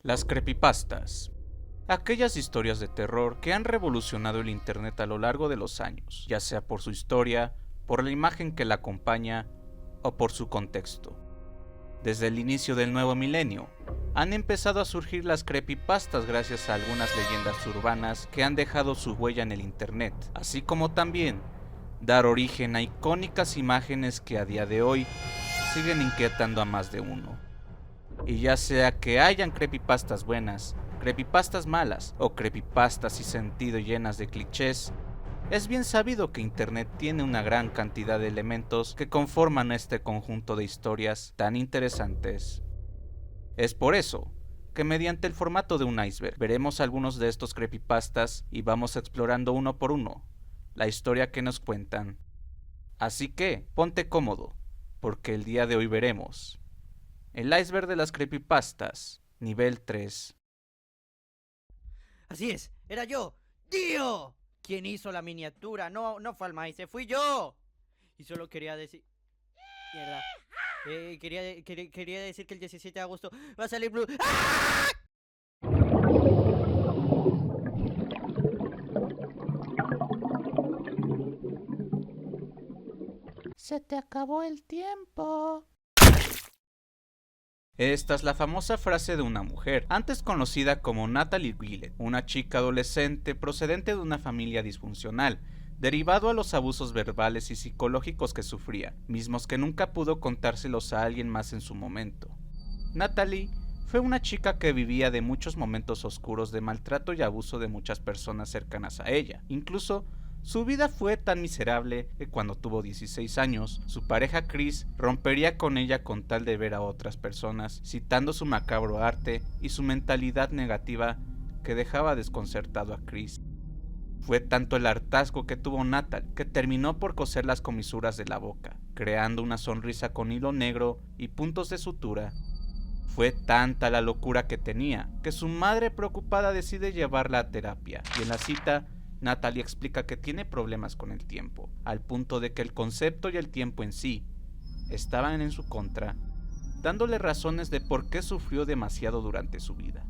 Las creepypastas. Aquellas historias de terror que han revolucionado el internet a lo largo de los años, ya sea por su historia, por la imagen que la acompaña o por su contexto. Desde el inicio del nuevo milenio, han empezado a surgir las creepypastas gracias a algunas leyendas urbanas que han dejado su huella en el internet, así como también dar origen a icónicas imágenes que a día de hoy siguen inquietando a más de uno. Y ya sea que hayan creepypastas buenas, creepypastas malas o creepypastas sin sentido llenas de clichés, es bien sabido que Internet tiene una gran cantidad de elementos que conforman este conjunto de historias tan interesantes. Es por eso que mediante el formato de un iceberg veremos algunos de estos creepypastas y vamos explorando uno por uno la historia que nos cuentan. Así que ponte cómodo, porque el día de hoy veremos el iceberg de las creepypastas, nivel 3. Así es, era yo, Dio, quien hizo la miniatura. No fue Almaice, fui yo. Y solo quería decir... Mierda. Quería decir que el 17 de agosto va a salir Blue. ¡Ah! Se te acabó el tiempo. Esta es la famosa frase de una mujer, antes conocida como Natalie Willett, una chica adolescente procedente de una familia disfuncional, derivado a los abusos verbales y psicológicos que sufría, mismos que nunca pudo contárselos a alguien más en su momento. Natalie fue una chica que vivía de muchos momentos oscuros de maltrato y abuso de muchas personas cercanas a ella. Incluso su vida fue tan miserable que cuando tuvo 16 años, su pareja Chris rompería con ella con tal de ver a otras personas, citando su macabro arte y su mentalidad negativa que dejaba desconcertado a Chris. Fue tanto el hartazgo que tuvo Natalie que terminó por coser las comisuras de la boca, creando una sonrisa con hilo negro y puntos de sutura. Fue tanta la locura que tenía que su madre preocupada decide llevarla a terapia, y en la cita Natalie explica que tiene problemas con el tiempo, al punto de que el concepto y el tiempo en sí estaban en su contra, dándole razones de por qué sufrió demasiado durante su vida.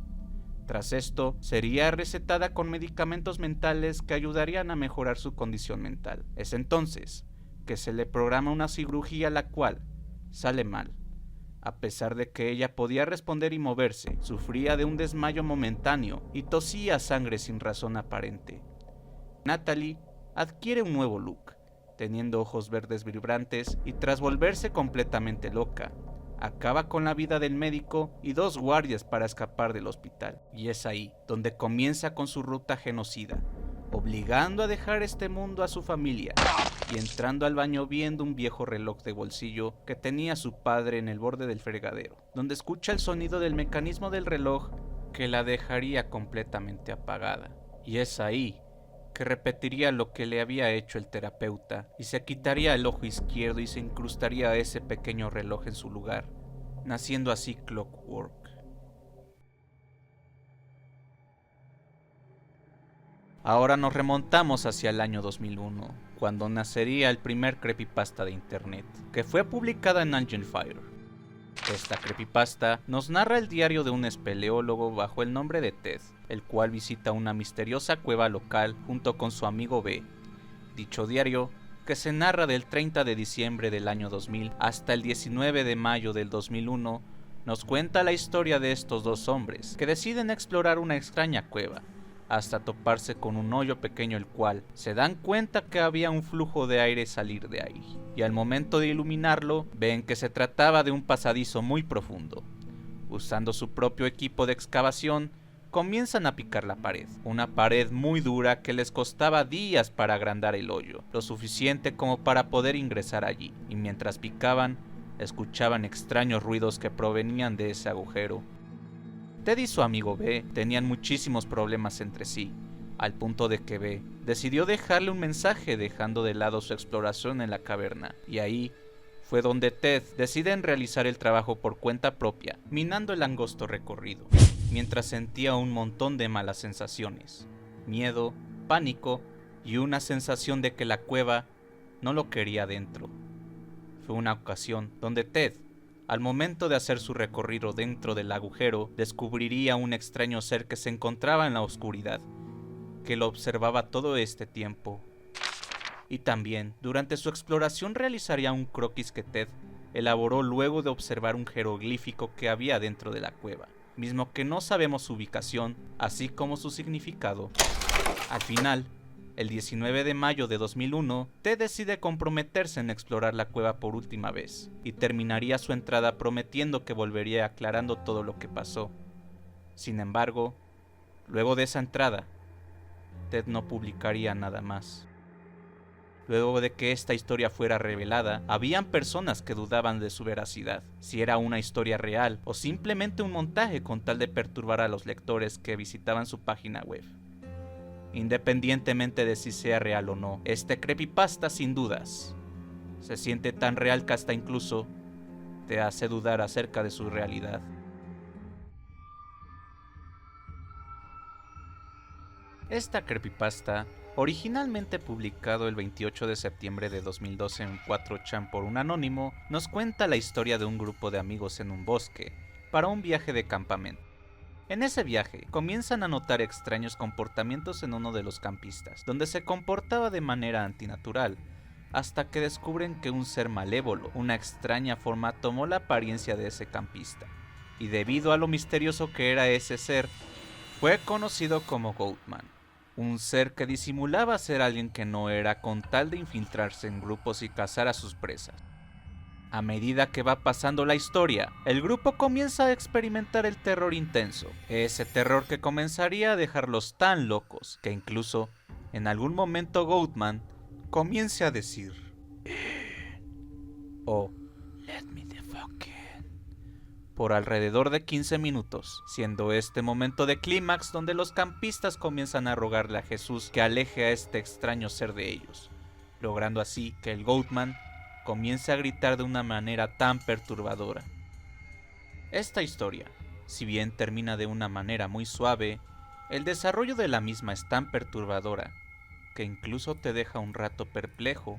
Tras esto, sería recetada con medicamentos mentales que ayudarían a mejorar su condición mental. Es entonces que se le programa una cirugía la cual sale mal. A pesar de que ella podía responder y moverse, sufría de un desmayo momentáneo y tosía sangre sin razón aparente. Natalie adquiere un nuevo look, teniendo ojos verdes vibrantes y tras volverse completamente loca, acaba con la vida del médico y dos guardias para escapar del hospital. Y es ahí donde comienza con su ruta genocida, obligando a dejar este mundo a su familia y entrando al baño viendo un viejo reloj de bolsillo que tenía su padre en el borde del fregadero, donde escucha el sonido del mecanismo del reloj que la dejaría completamente apagada. Y es ahí que repetiría lo que le había hecho el terapeuta y se quitaría el ojo izquierdo y se incrustaría ese pequeño reloj en su lugar, naciendo así Clockwork. Ahora nos remontamos hacia el año 2001, cuando nacería el primer creepypasta de internet, que fue publicada en Angel Fire. Esta creepypasta nos narra el diario de un espeleólogo bajo el nombre de Ted, el cual visita una misteriosa cueva local junto con su amigo B. Dicho diario, que se narra del 30 de diciembre del año 2000 hasta el 19 de mayo del 2001, nos cuenta la historia de estos dos hombres que deciden explorar una extraña cueva, hasta toparse con un hoyo pequeño el cual se dan cuenta que había un flujo de aire salir de ahí, y al momento de iluminarlo ven que se trataba de un pasadizo muy profundo. Usando su propio equipo de excavación, comienzan a picar la pared, una pared muy dura que les costaba días para agrandar el hoyo, lo suficiente como para poder ingresar allí, y mientras picaban, escuchaban extraños ruidos que provenían de ese agujero. Ted y su amigo B tenían muchísimos problemas entre sí, al punto de que B decidió dejarle un mensaje dejando de lado su exploración en la caverna, y ahí fue donde Ted decide realizar el trabajo por cuenta propia, minando el angosto recorrido, mientras sentía un montón de malas sensaciones, miedo, pánico y una sensación de que la cueva no lo quería dentro. Fue una ocasión donde Ted Al momento de hacer su recorrido dentro del agujero, descubriría un extraño ser que se encontraba en la oscuridad, que lo observaba todo este tiempo. Y también, durante su exploración realizaría un croquis que Ted elaboró luego de observar un jeroglífico que había dentro de la cueva, mismo que no sabemos su ubicación, así como su significado. Al final, el 19 de mayo de 2001, Ted decide comprometerse en explorar la cueva por última vez, y terminaría su entrada prometiendo que volvería aclarando todo lo que pasó. Sin embargo, luego de esa entrada, Ted no publicaría nada más. Luego de que esta historia fuera revelada, habían personas que dudaban de su veracidad, si era una historia real o simplemente un montaje con tal de perturbar a los lectores que visitaban su página web. Independientemente de si sea real o no, este creepypasta sin dudas se siente tan real que hasta incluso te hace dudar acerca de su realidad. Esta creepypasta, originalmente publicado el 28 de septiembre de 2012 en 4chan por un anónimo, nos cuenta la historia de un grupo de amigos en un bosque para un viaje de campamento. En ese viaje, comienzan a notar extraños comportamientos en uno de los campistas, donde se comportaba de manera antinatural, hasta que descubren que un ser malévolo, una extraña forma, tomó la apariencia de ese campista, y debido a lo misterioso que era ese ser, fue conocido como Goatman, un ser que disimulaba ser alguien que no era con tal de infiltrarse en grupos y cazar a sus presas. A medida que va pasando la historia, el grupo comienza a experimentar el terror intenso, ese terror que comenzaría a dejarlos tan locos que incluso, en algún momento Goatman comience a decir o "Let me the fuck in", por alrededor de 15 minutos, siendo este momento de clímax donde los campistas comienzan a rogarle a Jesús que aleje a este extraño ser de ellos, logrando así que el Goatman comience a gritar de una manera tan perturbadora. Esta historia, si bien termina de una manera muy suave, el desarrollo de la misma es tan perturbadora que incluso te deja un rato perplejo.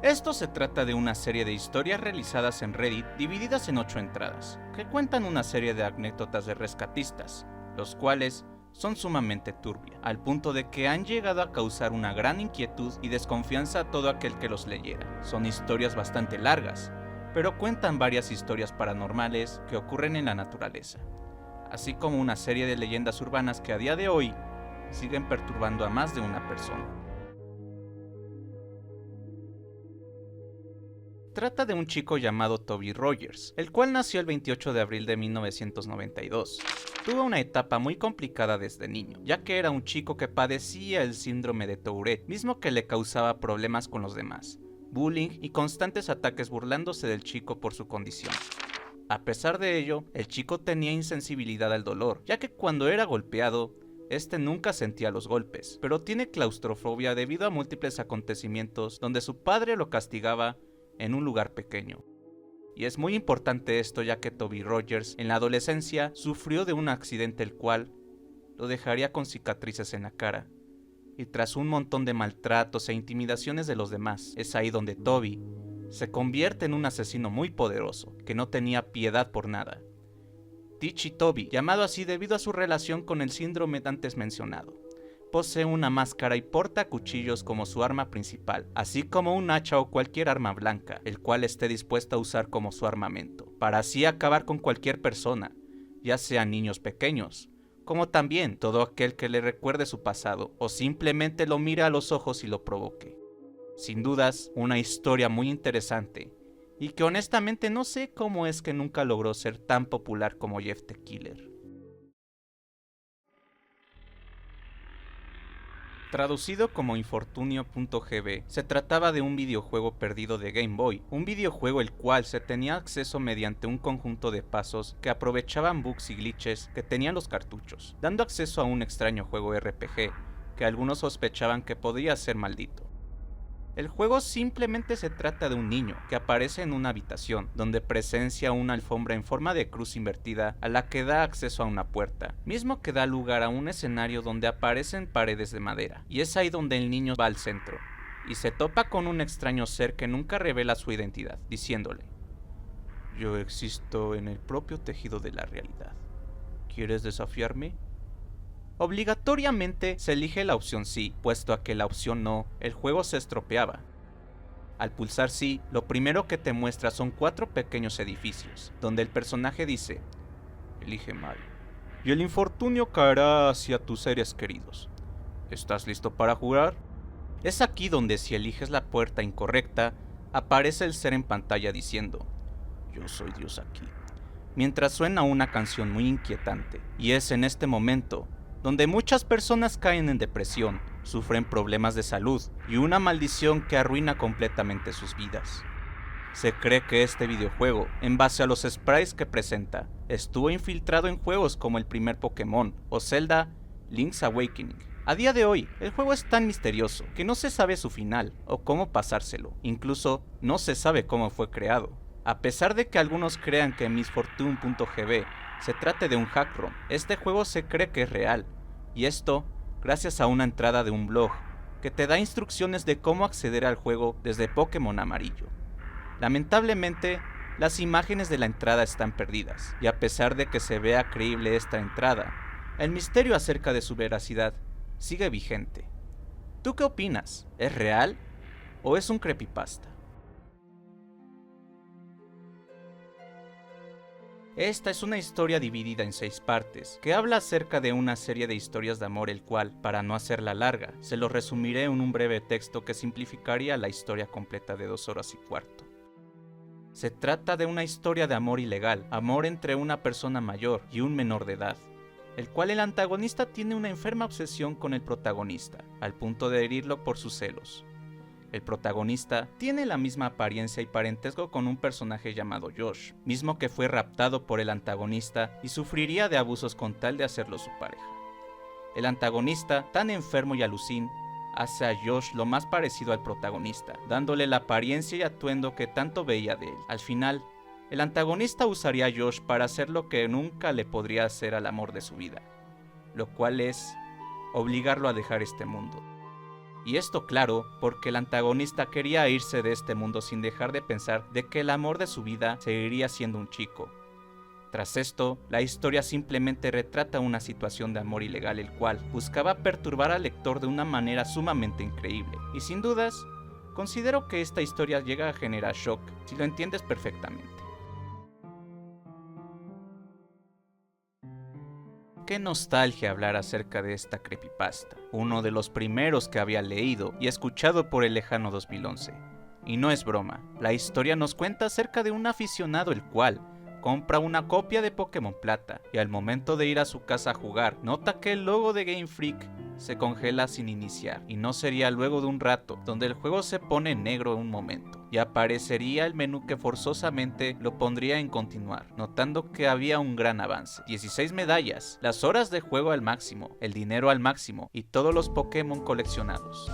Esto se trata de una serie de historias realizadas en Reddit divididas en 8 entradas, que cuentan una serie de anécdotas de rescatistas, los cuales son sumamente turbias, al punto de que han llegado a causar una gran inquietud y desconfianza a todo aquel que los leyera. Son historias bastante largas, pero cuentan varias historias paranormales que ocurren en la naturaleza, así como una serie de leyendas urbanas que a día de hoy siguen perturbando a más de una persona. Trata de un chico llamado Toby Rogers, el cual nació el 28 de abril de 1992. Tuvo una etapa muy complicada desde niño, ya que era un chico que padecía el síndrome de Tourette, mismo que le causaba problemas con los demás, bullying y constantes ataques burlándose del chico por su condición. A pesar de ello, el chico tenía insensibilidad al dolor, ya que cuando era golpeado, este nunca sentía los golpes, pero tiene claustrofobia debido a múltiples acontecimientos donde su padre lo castigaba en un lugar pequeño. Y es muy importante esto, ya que Toby Rogers en la adolescencia sufrió de un accidente el cual lo dejaría con cicatrices en la cara, y tras un montón de maltratos e intimidaciones de los demás, es ahí donde Toby se convierte en un asesino muy poderoso, que no tenía piedad por nada. Teachy Toby, llamado así debido a su relación con el síndrome antes mencionado, posee una máscara y porta cuchillos como su arma principal, así como un hacha o cualquier arma blanca, el cual esté dispuesto a usar como su armamento, para así acabar con cualquier persona, ya sean niños pequeños, como también todo aquel que le recuerde su pasado, o simplemente lo mire a los ojos y lo provoque. Sin dudas, una historia muy interesante, y que honestamente no sé cómo es que nunca logró ser tan popular como Jeff the Killer. Traducido como Infortunio.gb, se trataba de un videojuego perdido de Game Boy, un videojuego el cual se tenía acceso mediante un conjunto de pasos que aprovechaban bugs y glitches que tenían los cartuchos, dando acceso a un extraño juego RPG que algunos sospechaban que podía ser maldito. El juego simplemente se trata de un niño que aparece en una habitación donde presencia una alfombra en forma de cruz invertida a la que da acceso a una puerta, mismo que da lugar a un escenario donde aparecen paredes de madera, y es ahí donde el niño va al centro, y se topa con un extraño ser que nunca revela su identidad, diciéndole: yo existo en el propio tejido de la realidad. ¿Quieres desafiarme? Obligatoriamente se elige la opción sí, puesto a que la opción no, el juego se estropeaba. Al pulsar sí, lo primero que te muestra son 4 pequeños edificios, donde el personaje dice: elige mal, y el infortunio caerá hacia tus seres queridos. ¿Estás listo para jugar? Es aquí donde, si eliges la puerta incorrecta, aparece el ser en pantalla diciendo: yo soy Dios aquí, mientras suena una canción muy inquietante. Y es en este momento donde muchas personas caen en depresión, sufren problemas de salud y una maldición que arruina completamente sus vidas. Se cree que este videojuego, en base a los sprites que presenta, estuvo infiltrado en juegos como el primer Pokémon o Zelda Link's Awakening. A día de hoy, el juego es tan misterioso que no se sabe su final o cómo pasárselo, incluso no se sabe cómo fue creado. A pesar de que algunos crean que MissFortune.gb se trate de un hack ROM, este juego se cree que es real, y esto gracias a una entrada de un blog que te da instrucciones de cómo acceder al juego desde Pokémon Amarillo. Lamentablemente, las imágenes de la entrada están perdidas, y a pesar de que se vea creíble esta entrada, el misterio acerca de su veracidad sigue vigente. ¿Tú qué opinas? ¿Es real o es un creepypasta? Esta es una historia dividida en 6 partes, que habla acerca de una serie de historias de amor, el cual, para no hacerla larga, se lo resumiré en un breve texto que simplificaría la historia completa de 2 horas y cuarto. Se trata de una historia de amor ilegal, amor entre una persona mayor y un menor de edad, el cual el antagonista tiene una enferma obsesión con el protagonista, al punto de herirlo por sus celos. El protagonista tiene la misma apariencia y parentesco con un personaje llamado Josh, mismo que fue raptado por el antagonista y sufriría de abusos con tal de hacerlo su pareja. El antagonista, tan enfermo y alucin, hace a Josh lo más parecido al protagonista, dándole la apariencia y atuendo que tanto veía de él. Al final, el antagonista usaría a Josh para hacer lo que nunca le podría hacer al amor de su vida, lo cual es obligarlo a dejar este mundo. Y esto, claro, porque el antagonista quería irse de este mundo sin dejar de pensar de que el amor de su vida seguiría siendo un chico. Tras esto, la historia simplemente retrata una situación de amor ilegal, el cual buscaba perturbar al lector de una manera sumamente increíble. Y sin dudas, considero que esta historia llega a generar shock si lo entiendes perfectamente. Qué nostalgia hablar acerca de esta creepypasta, uno de los primeros que había leído y escuchado por el lejano 2011. Y no es broma, la historia nos cuenta acerca de un aficionado el cual compra una copia de Pokémon Plata y al momento de ir a su casa a jugar, nota que el logo de Game Freak se congela sin iniciar, y no sería luego de un rato, donde el juego se pone negro un momento, y aparecería el menú que forzosamente lo pondría en continuar, notando que había un gran avance. 16 medallas, las horas de juego al máximo, el dinero al máximo, y todos los Pokémon coleccionados.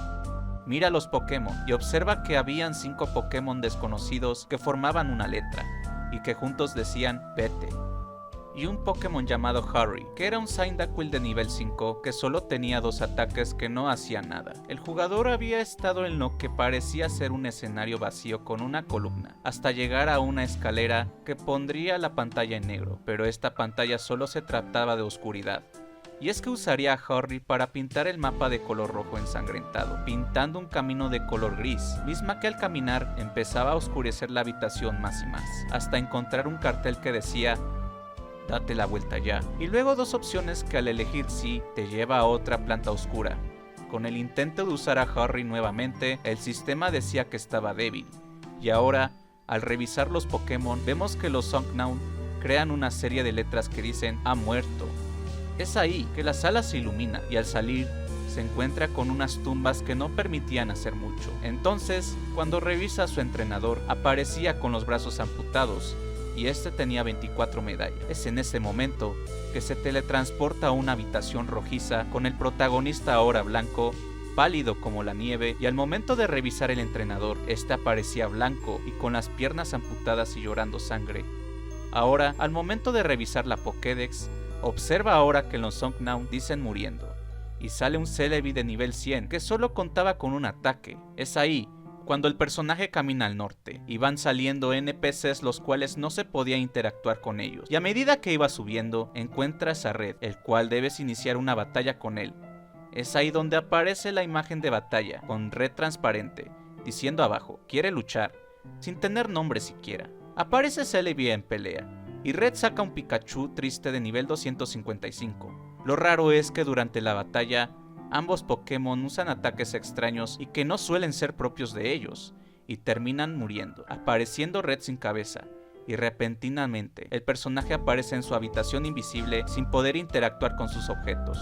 Mira los Pokémon y observa que habían 5 Pokémon desconocidos que formaban una letra, y que juntos decían vete, y un Pokémon llamado Harry, que era un Cyndaquil de nivel 5 que solo tenía 2 ataques que no hacían nada. El jugador había estado en lo que parecía ser un escenario vacío con una columna, hasta llegar a una escalera que pondría la pantalla en negro, pero esta pantalla solo se trataba de oscuridad. Y es que usaría a Harry para pintar el mapa de color rojo ensangrentado, pintando un camino de color gris, misma que al caminar empezaba a oscurecer la habitación más y más, hasta encontrar un cartel que decía date la vuelta ya, y luego 2 opciones que al elegir sí te lleva a otra planta oscura. Con el intento de usar a Harry nuevamente, el sistema decía que estaba débil, y ahora, al revisar los Pokémon, vemos que los Unknown crean una serie de letras que dicen ha muerto. Es ahí que la sala se ilumina y al salir se encuentra con unas tumbas que no permitían hacer mucho. Entonces, cuando revisa a su entrenador, aparecía con los brazos amputados y este tenía 24 medallas. Es en ese momento que se teletransporta a una habitación rojiza con el protagonista ahora blanco, pálido como la nieve, y al momento de revisar el entrenador, este aparecía blanco y con las piernas amputadas y llorando sangre. Ahora, al momento de revisar la Pokédex, observa ahora que los Unknown dicen muriendo, y sale un Celebi de nivel 100 que solo contaba con un ataque. Es ahí cuando el personaje camina al norte y van saliendo NPCs los cuales no se podía interactuar con ellos, y a medida que iba subiendo encuentras a Red, el cual debes iniciar una batalla con él. Es ahí donde aparece la imagen de batalla con Red transparente diciendo abajo quiere luchar, sin tener nombre siquiera. Aparece Celebi en pelea y Red saca un Pikachu triste de nivel 255. Lo raro es que durante la batalla ambos Pokémon usan ataques extraños y que no suelen ser propios de ellos, y terminan muriendo, apareciendo Red sin cabeza, y repentinamente el personaje aparece en su habitación invisible sin poder interactuar con sus objetos.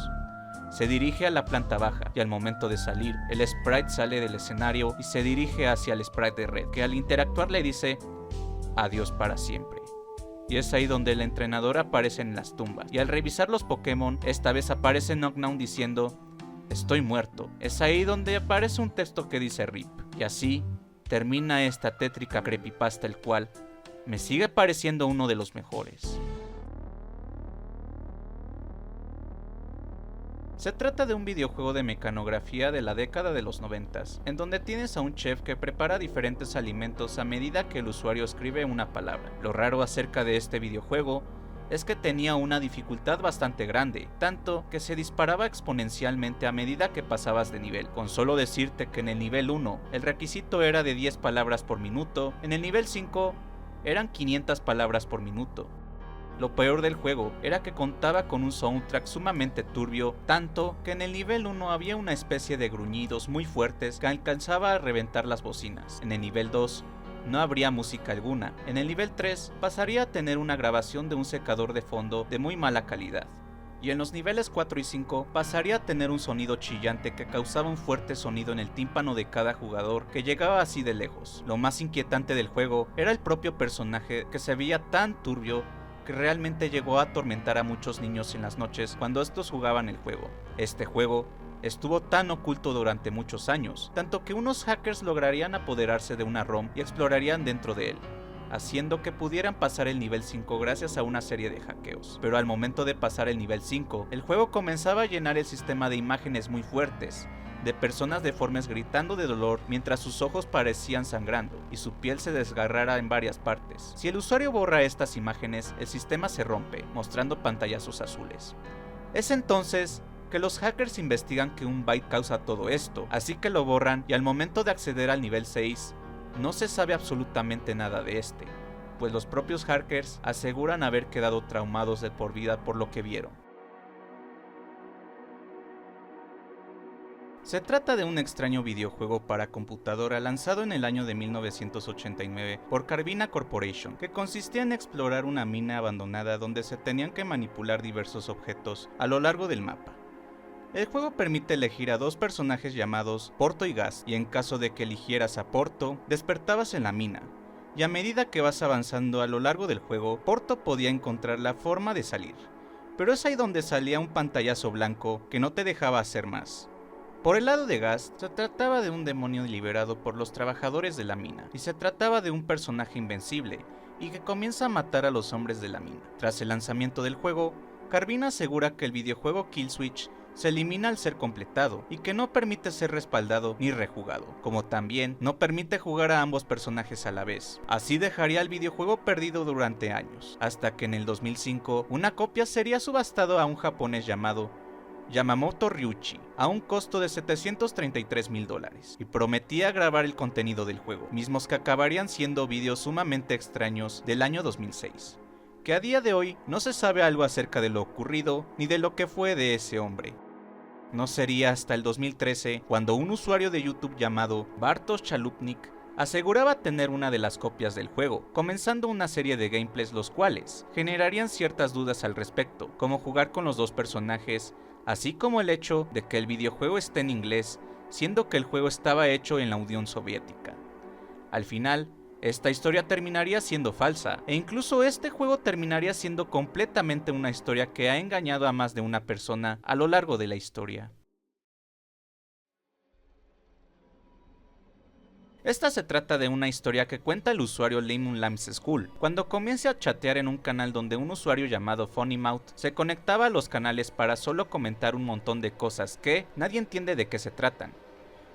Se dirige a la planta baja, y al momento de salir, el sprite sale del escenario y se dirige hacia el sprite de Red, que al interactuar le dice adiós para siempre. Y es ahí donde el entrenador aparece en las tumbas, y al revisar los Pokémon, esta vez aparece Knockdown diciendo estoy muerto. Es ahí donde aparece un texto que dice RIP. Y así termina esta tétrica creepypasta, el cual me sigue pareciendo uno de los mejores. Se trata de un videojuego de mecanografía de la década de los 90s, en donde tienes a un chef que prepara diferentes alimentos a medida que el usuario escribe una palabra. Lo raro acerca de este videojuego es que tenía una dificultad bastante grande, tanto que se disparaba exponencialmente a medida que pasabas de nivel. Con solo decirte que en el nivel 1 el requisito era de 10 palabras por minuto, en el nivel 5 eran 500 palabras por minuto. Lo peor del juego era que contaba con un soundtrack sumamente turbio, tanto que en el nivel 1 había una especie de gruñidos muy fuertes que alcanzaba a reventar las bocinas. En el nivel 2 no habría música alguna. En el nivel 3 pasaría a tener una grabación de un secador de fondo de muy mala calidad. Y en los niveles 4 y 5 pasaría a tener un sonido chillante que causaba un fuerte sonido en el tímpano de cada jugador que llegaba así de lejos. Lo más inquietante del juego era el propio personaje, que se veía tan turbio que realmente llegó a atormentar a muchos niños en las noches cuando estos jugaban el juego. Este juego estuvo tan oculto durante muchos años, tanto que unos hackers lograrían apoderarse de una ROM y explorarían dentro de él, haciendo que pudieran pasar el nivel 5 gracias a una serie de hackeos. Pero al momento de pasar el nivel 5, el juego comenzaba a llenar el sistema de imágenes muy fuertes, de personas deformes gritando de dolor mientras sus ojos parecían sangrando y su piel se desgarrara en varias partes. Si el usuario borra estas imágenes, el sistema se rompe, mostrando pantallazos azules. Es entonces que los hackers investigan que un byte causa todo esto, así que lo borran y al momento de acceder al nivel 6, no se sabe absolutamente nada de este, pues los propios hackers aseguran haber quedado traumados de por vida por lo que vieron. Se trata de un extraño videojuego para computadora lanzado en el año de 1989 por Carvina Corporation, que consistía en explorar una mina abandonada donde se tenían que manipular diversos objetos a lo largo del mapa. El juego permite elegir a dos personajes llamados Porto y Gas, y en caso de que eligieras a Porto, despertabas en la mina, y a medida que vas avanzando a lo largo del juego, Porto podía encontrar la forma de salir, pero es ahí donde salía un pantallazo blanco que no te dejaba hacer más. Por el lado de Gas, se trataba de un demonio liberado por los trabajadores de la mina, y se trataba de un personaje invencible, y que comienza a matar a los hombres de la mina. Tras el lanzamiento del juego, Carvina asegura que el videojuego Killswitch se elimina al ser completado, y que no permite ser respaldado ni rejugado, como también no permite jugar a ambos personajes a la vez. Así dejaría el videojuego perdido durante años, hasta que en el 2005 una copia sería subastado a un japonés llamado Yamamoto Ryuichi a un costo de $733,000 y prometía grabar el contenido del juego, mismos que acabarían siendo vídeos sumamente extraños del año 2006, que a día de hoy no se sabe algo acerca de lo ocurrido ni de lo que fue de ese hombre. No sería hasta el 2013 cuando un usuario de YouTube llamado Bartosz Chalupnik aseguraba tener una de las copias del juego, comenzando una serie de gameplays los cuales generarían ciertas dudas al respecto, como jugar con los dos personajes, así como el hecho de que el videojuego esté en inglés, siendo que el juego estaba hecho en la Unión Soviética. Al final, esta historia terminaría siendo falsa, e incluso este juego terminaría siendo completamente una historia que ha engañado a más de una persona a lo largo de la historia. Esta se trata de una historia que cuenta el usuario Lemon Lambs School, cuando comienza a chatear en un canal donde un usuario llamado Funnymouth se conectaba a los canales para solo comentar un montón de cosas que nadie entiende de qué se tratan.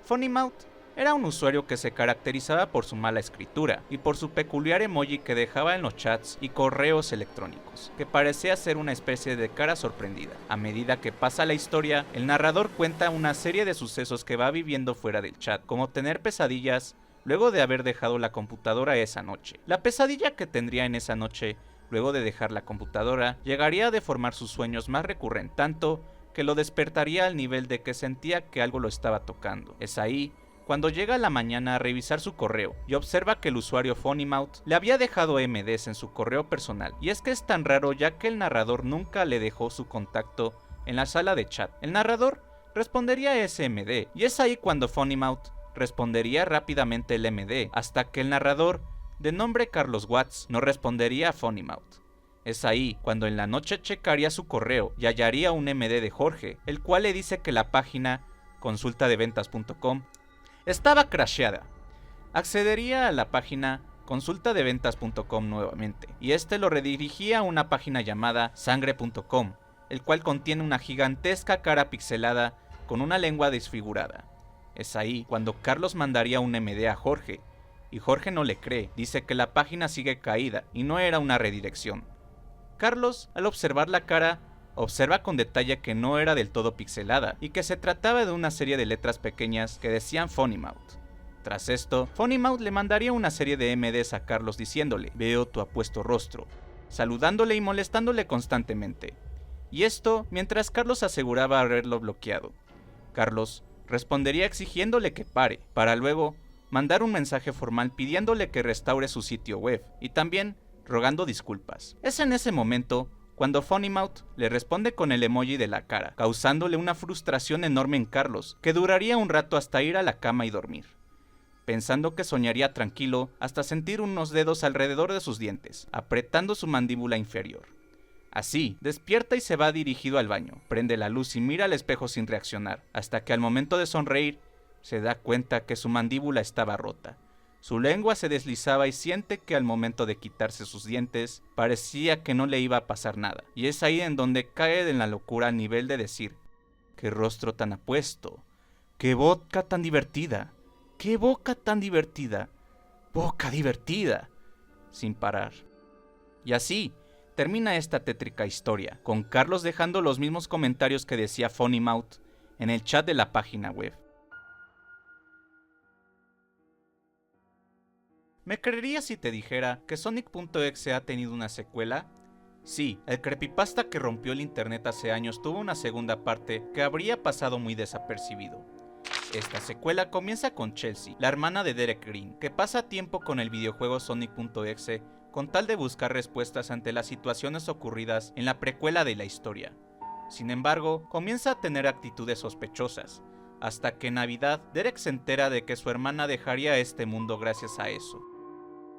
Funnymouth era un usuario que se caracterizaba por su mala escritura y por su peculiar emoji que dejaba en los chats y correos electrónicos, que parecía ser una especie de cara sorprendida. A medida que pasa la historia, el narrador cuenta una serie de sucesos que va viviendo fuera del chat, como tener pesadillas luego de haber dejado la computadora esa noche. La pesadilla que tendría en esa noche, luego de dejar la computadora, llegaría a deformar sus sueños más recurrentes, tanto que lo despertaría al nivel de que sentía que algo lo estaba tocando. Es ahí cuando llega a la mañana a revisar su correo y observa que el usuario Funnymouth le había dejado MDs en su correo personal. Y es que es tan raro ya que el narrador nunca le dejó su contacto en la sala de chat. El narrador respondería a ese MD y es ahí cuando Funnymouth respondería rápidamente el MD, hasta que el narrador, de nombre Carlos Watts, no respondería a Funnymouth. Es ahí cuando en la noche checaría su correo y hallaría un MD de Jorge, el cual le dice que la página consultadeventas.com estaba crasheada. Accedería a la página consultadeventas.com nuevamente, y este lo redirigía a una página llamada sangre.com, el cual contiene una gigantesca cara pixelada con una lengua desfigurada. Es ahí cuando Carlos mandaría un MD a Jorge, y Jorge no le cree, dice que la página sigue caída y no era una redirección. Carlos, al observar la cara, observa con detalle que no era del todo pixelada y que se trataba de una serie de letras pequeñas que decían Funnymouth. Tras esto, Funnymouth le mandaría una serie de MDs a Carlos diciéndole: "Veo tu apuesto rostro", saludándole y molestándole constantemente. Y esto mientras Carlos aseguraba haberlo bloqueado. Carlos respondería exigiéndole que pare, para luego mandar un mensaje formal pidiéndole que restaure su sitio web y también rogando disculpas. Es en ese momento cuando Funnymouth le responde con el emoji de la cara, causándole una frustración enorme en Carlos, que duraría un rato hasta ir a la cama y dormir, pensando que soñaría tranquilo hasta sentir unos dedos alrededor de sus dientes, apretando su mandíbula inferior. Así, despierta y se va dirigido al baño, prende la luz y mira al espejo sin reaccionar, hasta que al momento de sonreír, se da cuenta que su mandíbula estaba rota. Su lengua se deslizaba y siente que al momento de quitarse sus dientes, parecía que no le iba a pasar nada. Y es ahí en donde cae en la locura al nivel de decir: "Qué rostro tan apuesto, qué boca tan divertida, qué boca tan divertida, boca divertida", sin parar. Y así termina esta tétrica historia, con Carlos dejando los mismos comentarios que decía Funnymouth en el chat de la página web. ¿Me creerías si te dijera que Sonic.exe ha tenido una secuela? Sí, el creepypasta que rompió el internet hace años tuvo una segunda parte que habría pasado muy desapercibido. Esta secuela comienza con Chelsea, la hermana de Derek Green, que pasa tiempo con el videojuego Sonic.exe con tal de buscar respuestas ante las situaciones ocurridas en la precuela de la historia. Sin embargo, comienza a tener actitudes sospechosas, hasta que en Navidad Derek se entera de que su hermana dejaría este mundo gracias a eso.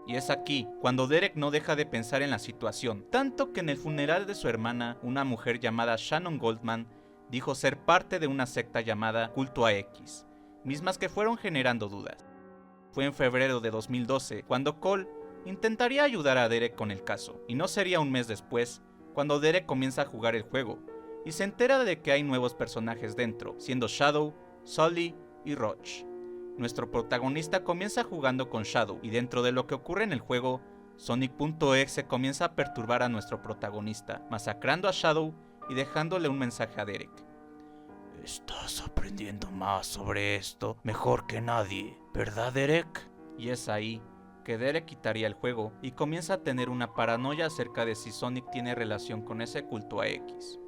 Y es aquí cuando Derek no deja de pensar en la situación, tanto que en el funeral de su hermana, una mujer llamada Shannon Goldman dijo ser parte de una secta llamada Culto a X, mismas que fueron generando dudas. Fue en febrero de 2012 cuando Cole intentaría ayudar a Derek con el caso, y no sería un mes después cuando Derek comienza a jugar el juego y se entera de que hay nuevos personajes dentro, siendo Shadow, Sully y Roach. Nuestro protagonista comienza jugando con Shadow, y dentro de lo que ocurre en el juego, Sonic.exe comienza a perturbar a nuestro protagonista, masacrando a Shadow y dejándole un mensaje a Derek: "Estás aprendiendo más sobre esto mejor que nadie, ¿verdad, Derek?". Y es ahí que Derek quitaría el juego y comienza a tener una paranoia acerca de si Sonic tiene relación con ese culto a X.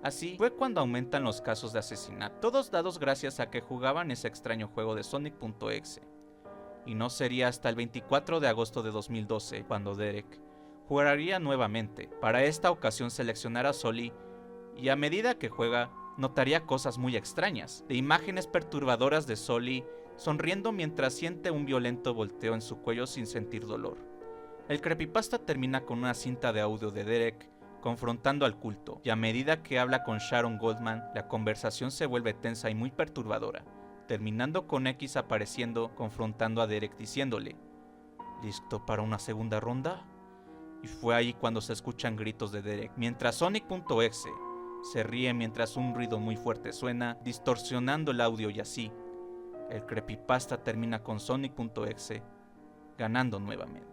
Así fue cuando aumentan los casos de asesinato, todos dados gracias a que jugaban ese extraño juego de Sonic.exe. Y no sería hasta el 24 de agosto de 2012 cuando Derek jugaría nuevamente. Para esta ocasión seleccionará a Sully, y a medida que juega notaría cosas muy extrañas, de imágenes perturbadoras de Sully sonriendo mientras siente un violento volteo en su cuello sin sentir dolor. El creepypasta termina con una cinta de audio de Derek confrontando al culto, y a medida que habla con Sharon Goldman, la conversación se vuelve tensa y muy perturbadora, terminando con X apareciendo confrontando a Derek diciéndole: ¿listo para una segunda ronda? Y fue ahí cuando se escuchan gritos de Derek, mientras Sonic.exe se ríe mientras un ruido muy fuerte suena, distorsionando el audio, y así el creepypasta termina con Sonic.exe ganando nuevamente.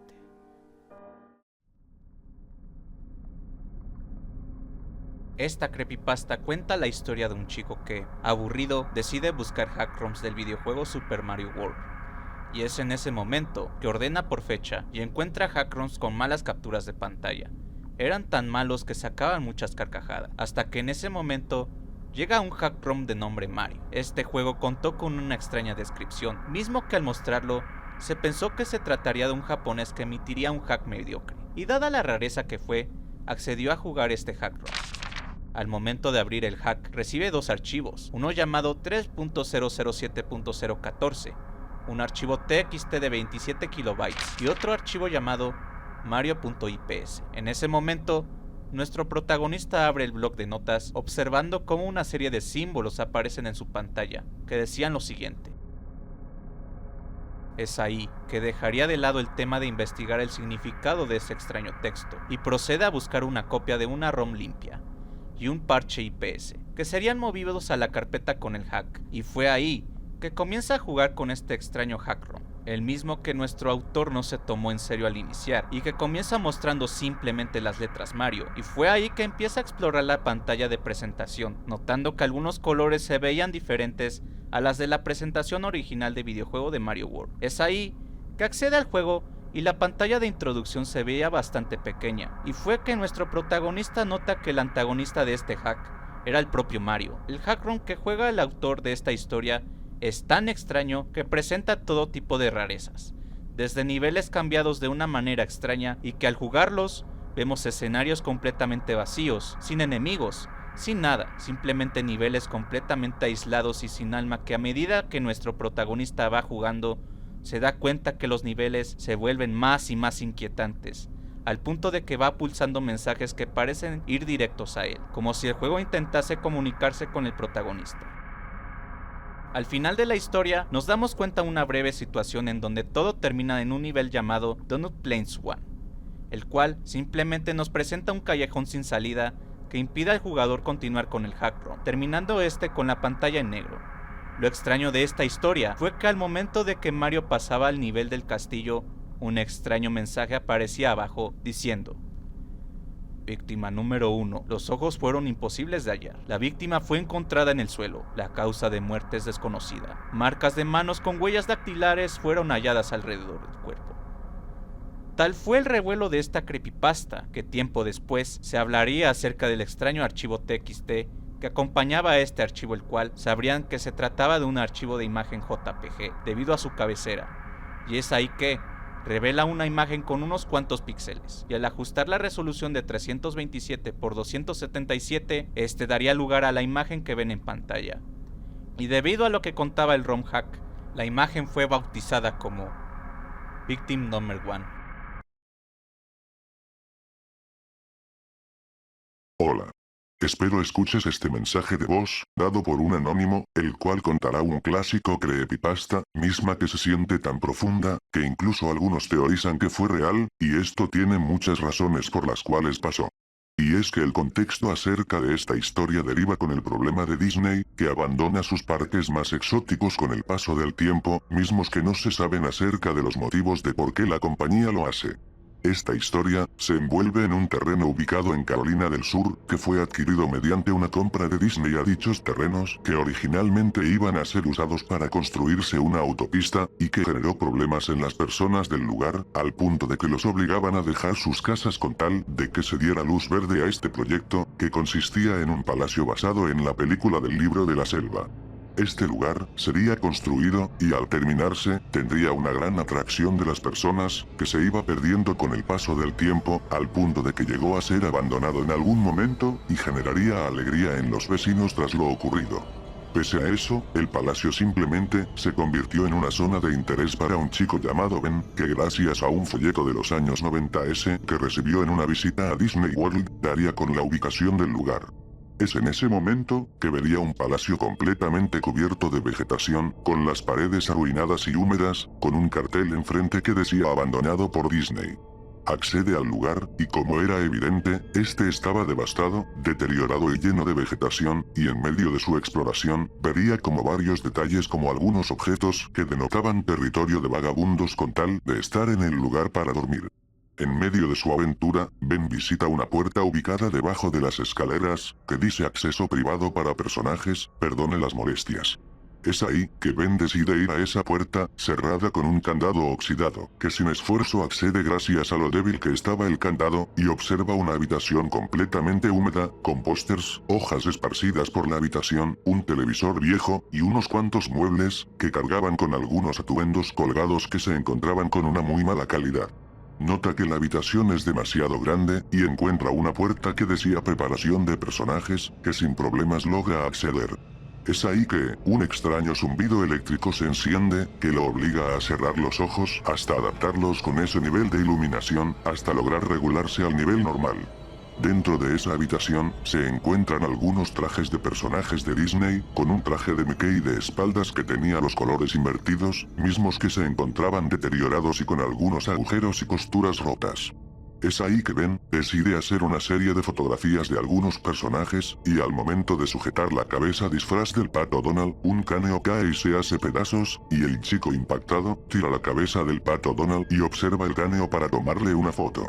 Esta creepypasta cuenta la historia de un chico que, aburrido, decide buscar hack-ROMs del videojuego Super Mario World. Y es en ese momento que ordena por fecha y encuentra hack-ROMs con malas capturas de pantalla. Eran tan malos que sacaban muchas carcajadas, hasta que en ese momento llega un hack-ROM de nombre Mario. Este juego contó con una extraña descripción, mismo que al mostrarlo se pensó que se trataría de un japonés que emitiría un hack mediocre, y dada la rareza que fue, accedió a jugar este hack-ROM. Al momento de abrir el hack recibe dos archivos, uno llamado 3.007.014, un archivo TXT de 27 kilobytes y otro archivo llamado Mario.ips. En ese momento, nuestro protagonista abre el bloc de notas observando cómo una serie de símbolos aparecen en su pantalla que decían lo siguiente. Es ahí que dejaría de lado el tema de investigar el significado de ese extraño texto y procede a buscar una copia de una ROM limpia y un parche IPS que serían movidos a la carpeta con el hack, y fue ahí que comienza a jugar con este extraño hack ROM, el mismo que nuestro autor no se tomó en serio al iniciar y que comienza mostrando simplemente las letras Mario, y fue ahí que empieza a explorar la pantalla de presentación, notando que algunos colores se veían diferentes a las de la presentación original de videojuego de Mario World. Es ahí que accede al juego y la pantalla de introducción se veía bastante pequeña, y fue que nuestro protagonista nota que el antagonista de este hack era el propio Mario. El hack ROM que juega el autor de esta historia es tan extraño que presenta todo tipo de rarezas, desde niveles cambiados de una manera extraña y que al jugarlos vemos escenarios completamente vacíos, sin enemigos, sin nada, simplemente niveles completamente aislados y sin alma que a medida que nuestro protagonista va jugando se da cuenta que los niveles se vuelven más y más inquietantes, al punto de que va pulsando mensajes que parecen ir directos a él, como si el juego intentase comunicarse con el protagonista. Al final de la historia nos damos cuenta de una breve situación en donde todo termina en un nivel llamado Donut Plains 1, el cual simplemente nos presenta un callejón sin salida que impide al jugador continuar con el hack ROM, terminando este con la pantalla en negro. Lo extraño de esta historia fue que al momento de que Mario pasaba al nivel del castillo, un extraño mensaje aparecía abajo diciendo: Víctima número 1. Los ojos fueron imposibles de hallar. La víctima fue encontrada en el suelo. La causa de muerte es desconocida. Marcas de manos con huellas dactilares fueron halladas alrededor del cuerpo. Tal fue el revuelo de esta creepypasta que tiempo después se hablaría acerca del extraño archivo TXT que acompañaba a este archivo, el cual sabrían que se trataba de un archivo de imagen JPG debido a su cabecera, y es ahí que revela una imagen con unos cuantos píxeles, y al ajustar la resolución de 327 por 277, este daría lugar a la imagen que ven en pantalla. Y debido a lo que contaba el ROM hack, la imagen fue bautizada como Victim Number 1. Hola. Espero escuches este mensaje de voz, dado por un anónimo, el cual contará un clásico creepypasta, misma que se siente tan profunda, que incluso algunos teorizan que fue real, y esto tiene muchas razones por las cuales pasó. Y es que el contexto acerca de esta historia deriva con el problema de Disney, que abandona sus parques más exóticos con el paso del tiempo, mismos que no se saben acerca de los motivos de por qué la compañía lo hace. Esta historia se envuelve en un terreno ubicado en Carolina del Sur, que fue adquirido mediante una compra de Disney a dichos terrenos, que originalmente iban a ser usados para construirse una autopista, y que generó problemas en las personas del lugar, al punto de que los obligaban a dejar sus casas con tal de que se diera luz verde a este proyecto, que consistía en un palacio basado en la película del Libro de la Selva. Este lugar sería construido, y al terminarse, tendría una gran atracción de las personas, que se iba perdiendo con el paso del tiempo, al punto de que llegó a ser abandonado en algún momento, y generaría alegría en los vecinos tras lo ocurrido. Pese a eso, el palacio simplemente se convirtió en una zona de interés para un chico llamado Ben, que gracias a un folleto de los años 90 que recibió en una visita a Disney World, daría con la ubicación del lugar. Es en ese momento que vería un palacio completamente cubierto de vegetación, con las paredes arruinadas y húmedas, con un cartel enfrente que decía abandonado por Disney. Accede al lugar, y como era evidente, este estaba devastado, deteriorado y lleno de vegetación, y en medio de su exploración, vería como varios detalles como algunos objetos que denotaban territorio de vagabundos con tal de estar en el lugar para dormir. En medio de su aventura, Ben visita una puerta ubicada debajo de las escaleras, que dice acceso privado para personajes, perdone las molestias. Es ahí que Ben decide ir a esa puerta, cerrada con un candado oxidado, que sin esfuerzo accede gracias a lo débil que estaba el candado, y observa una habitación completamente húmeda, con pósters, hojas esparcidas por la habitación, un televisor viejo, y unos cuantos muebles, que cargaban con algunos atuendos colgados que se encontraban con una muy mala calidad. Nota que la habitación es demasiado grande, y encuentra una puerta que decía preparación de personajes, que sin problemas logra acceder. Es ahí que, un extraño zumbido eléctrico se enciende, que lo obliga a cerrar los ojos, hasta adaptarlos con ese nivel de iluminación, hasta lograr regularse al nivel normal. Dentro de esa habitación, se encuentran algunos trajes de personajes de Disney, con un traje de Mickey de espaldas que tenía los colores invertidos, mismos que se encontraban deteriorados y con algunos agujeros y costuras rotas. Es ahí que Ben decide hacer una serie de fotografías de algunos personajes, y al momento de sujetar la cabeza disfraz del Pato Donald, un caneo cae y se hace pedazos, y el chico impactado, tira la cabeza del Pato Donald y observa el caneo para tomarle una foto.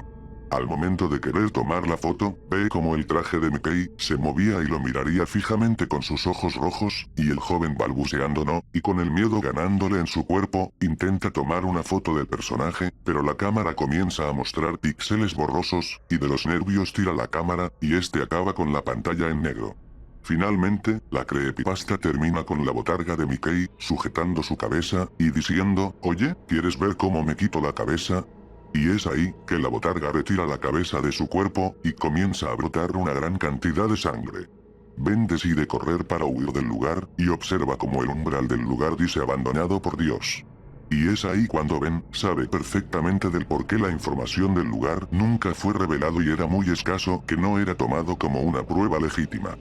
Al momento de querer tomar la foto, ve como el traje de Mickey se movía y lo miraría fijamente con sus ojos rojos, y el joven balbuceando no, y con el miedo ganándole en su cuerpo, intenta tomar una foto del personaje, pero la cámara comienza a mostrar píxeles borrosos, y de los nervios tira la cámara, y este acaba con la pantalla en negro. Finalmente, la creepypasta termina con la botarga de Mickey, sujetando su cabeza, y diciendo, «Oye, ¿quieres ver cómo me quito la cabeza?». Y es ahí que la botarga retira la cabeza de su cuerpo, y comienza a brotar una gran cantidad de sangre. Ben decide correr para huir del lugar, y observa como el umbral del lugar dice abandonado por Dios. Y es ahí cuando Ben sabe perfectamente del por qué la información del lugar nunca fue revelado y era muy escaso, que no era tomado como una prueba legítima.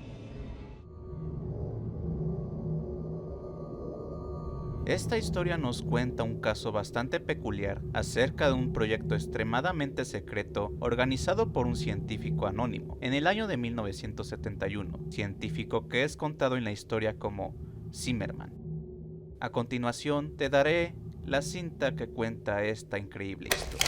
Esta historia nos cuenta un caso bastante peculiar acerca de un proyecto extremadamente secreto organizado por un científico anónimo en el año de 1971, científico que es contado en la historia como Zimmerman. A continuación te daré la cinta que cuenta esta increíble historia.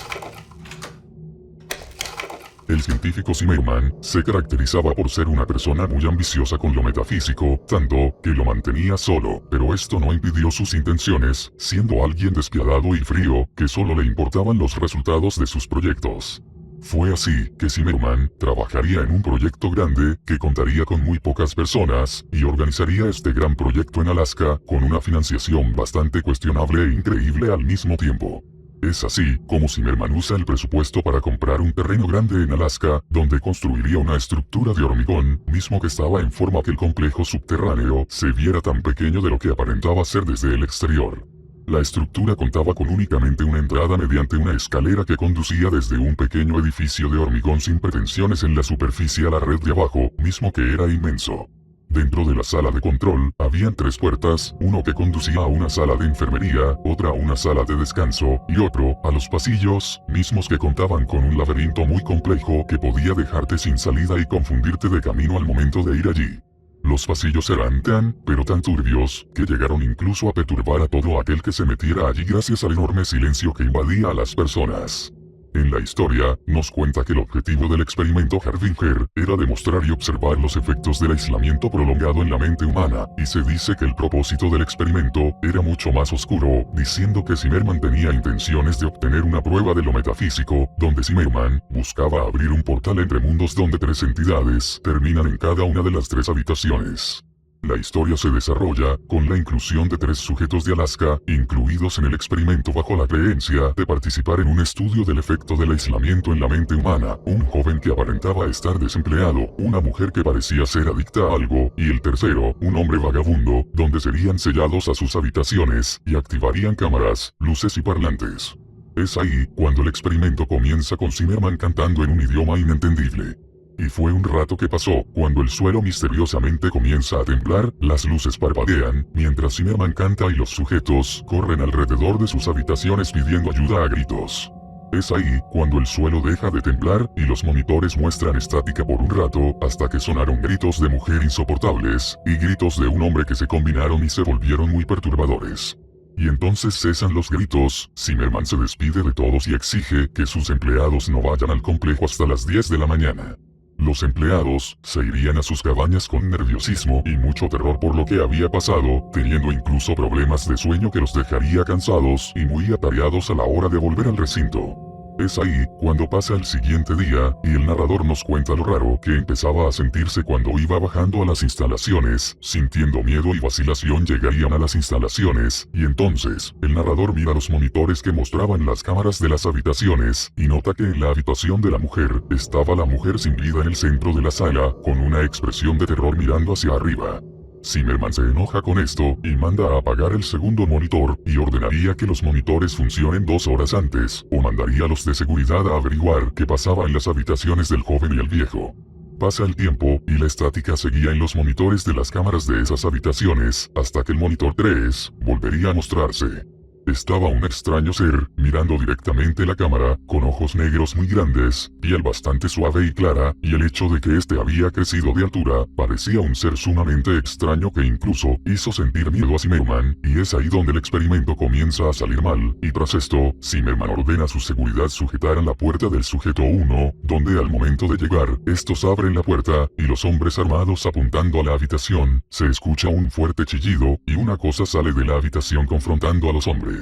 El científico Zimmerman se caracterizaba por ser una persona muy ambiciosa con lo metafísico, tanto que lo mantenía solo, pero esto no impidió sus intenciones, siendo alguien despiadado y frío, que solo le importaban los resultados de sus proyectos. Fue así que Zimmerman trabajaría en un proyecto grande que contaría con muy pocas personas, y organizaría este gran proyecto en Alaska con una financiación bastante cuestionable e increíble al mismo tiempo. Es así como Zimmerman usa el presupuesto para comprar un terreno grande en Alaska, donde construiría una estructura de hormigón, mismo que estaba en forma que el complejo subterráneo se viera tan pequeño de lo que aparentaba ser desde el exterior. La estructura contaba con únicamente una entrada mediante una escalera que conducía desde un pequeño edificio de hormigón sin pretensiones en la superficie a la red de abajo, mismo que era inmenso. Dentro de la sala de control, habían 3 puertas, uno que conducía a una sala de enfermería, otra a una sala de descanso, y otro a los pasillos, mismos que contaban con un laberinto muy complejo que podía dejarte sin salida y confundirte de camino al momento de ir allí. Los pasillos eran pero tan turbios, que llegaron incluso a perturbar a todo aquel que se metiera allí gracias al enorme silencio que invadía a las personas. En la historia, nos cuenta que el objetivo del experimento Harbinger era demostrar y observar los efectos del aislamiento prolongado en la mente humana, y se dice que el propósito del experimento era mucho más oscuro, diciendo que Zimmerman tenía intenciones de obtener una prueba de lo metafísico, donde Zimmerman buscaba abrir un portal entre mundos donde 3 entidades terminan en cada una de las 3 habitaciones. La historia se desarrolla con la inclusión de 3 sujetos de Alaska, incluidos en el experimento bajo la creencia de participar en un estudio del efecto del aislamiento en la mente humana, un joven que aparentaba estar desempleado, una mujer que parecía ser adicta a algo, y el tercero, un hombre vagabundo, donde serían sellados a sus habitaciones, y activarían cámaras, luces y parlantes. Es ahí cuando el experimento comienza con Zimmerman cantando en un idioma inentendible. y fue un rato que pasó, cuando el suelo misteriosamente comienza a temblar, las luces parpadean, mientras Zimmerman canta y los sujetos corren alrededor de sus habitaciones pidiendo ayuda a gritos. Es ahí, cuando el suelo deja de temblar, y los monitores muestran estática por un rato, hasta que sonaron gritos de mujer insoportables, y gritos de un hombre que se combinaron y se volvieron muy perturbadores. Y entonces cesan los gritos, Zimmerman se despide de todos y exige que sus empleados no vayan al complejo hasta las 10 de la mañana. Los empleados se irían a sus cabañas con nerviosismo y mucho terror por lo que había pasado, teniendo incluso problemas de sueño que los dejaría cansados y muy atareados a la hora de volver al recinto. Es ahí, cuando pasa el siguiente día, y el narrador nos cuenta lo raro que empezaba a sentirse cuando iba bajando a las instalaciones, sintiendo miedo y vacilación llegarían a las instalaciones, y entonces, el narrador mira los monitores que mostraban las cámaras de las habitaciones, y nota que en la habitación de la mujer, estaba la mujer sin vida en el centro de la sala, con una expresión de terror mirando hacia arriba. Zimmerman se enoja con esto, y manda a apagar el segundo monitor, y ordenaría que los monitores funcionen 2 horas antes, o mandaría a los de seguridad a averiguar qué pasaba en las habitaciones del joven y el viejo. Pasa el tiempo, y la estática seguía en los monitores de las cámaras de esas habitaciones, hasta que el monitor 3 volvería a mostrarse. Estaba un extraño ser, mirando directamente la cámara, con ojos negros muy grandes, piel bastante suave y clara, y el hecho de que este había crecido de altura, parecía un ser sumamente extraño que incluso hizo sentir miedo a Zimmerman, y es ahí donde el experimento comienza a salir mal, y tras esto, Zimmerman ordena a su seguridad sujetaran la puerta del sujeto 1, donde al momento de llegar, estos abren la puerta, y los hombres armados apuntando a la habitación, se escucha un fuerte chillido, y una cosa sale de la habitación confrontando a los hombres.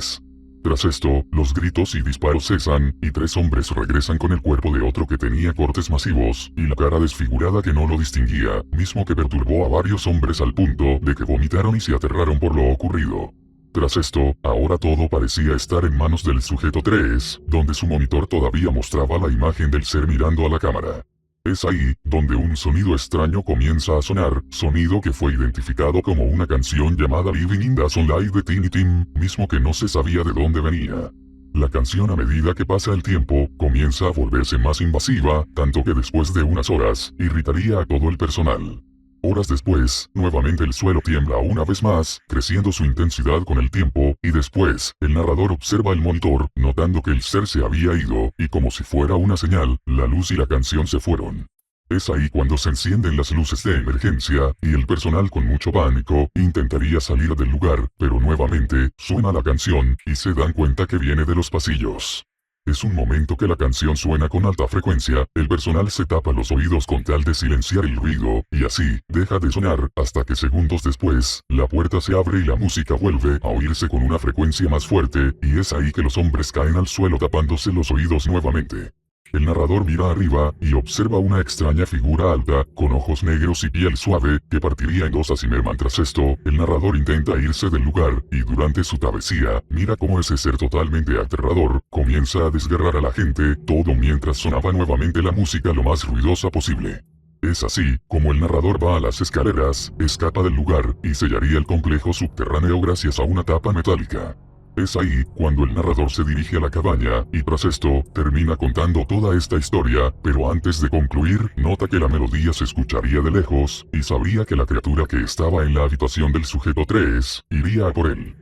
Tras esto, los gritos y disparos cesan, y 3 hombres regresan con el cuerpo de otro que tenía cortes masivos, y la cara desfigurada que no lo distinguía, mismo que perturbó a varios hombres al punto de que vomitaron y se aterraron por lo ocurrido. Tras esto, ahora todo parecía estar en manos del sujeto 3, donde su monitor todavía mostraba la imagen del ser mirando a la cámara. Es ahí, donde un sonido extraño comienza a sonar, sonido que fue identificado como una canción llamada Living in the Sunlight de Tiny Tim, mismo que no se sabía de dónde venía. La canción a medida que pasa el tiempo, comienza a volverse más invasiva, tanto que después de unas horas, irritaría a todo el personal. Horas después, nuevamente el suelo tiembla una vez más, creciendo su intensidad con el tiempo, y después, el narrador observa el monitor, notando que el ser se había ido, y como si fuera una señal, la luz y la canción se fueron. Es ahí cuando se encienden las luces de emergencia, y el personal con mucho pánico, intentaría salir del lugar, pero nuevamente, suena la canción, y se dan cuenta que viene de los pasillos. Es un momento que la canción suena con alta frecuencia, el personal se tapa los oídos con tal de silenciar el ruido, y así, deja de sonar, hasta que segundos después, la puerta se abre y la música vuelve a oírse con una frecuencia más fuerte, y es ahí que los hombres caen al suelo tapándose los oídos nuevamente. El narrador mira arriba, y observa una extraña figura alta, con ojos negros y piel suave, que partiría en 2 a Zimmerman. Tras esto, el narrador intenta irse del lugar, y durante su travesía, mira cómo ese ser totalmente aterrador, comienza a desgarrar a la gente, todo mientras sonaba nuevamente la música lo más ruidosa posible. Es así, como el narrador va a las escaleras, escapa del lugar, y sellaría el complejo subterráneo gracias a una tapa metálica. Es ahí, cuando el narrador se dirige a la cabaña, y tras esto, termina contando toda esta historia, pero antes de concluir, nota que la melodía se escucharía de lejos, y sabría que la criatura que estaba en la habitación del sujeto 3, iría a por él.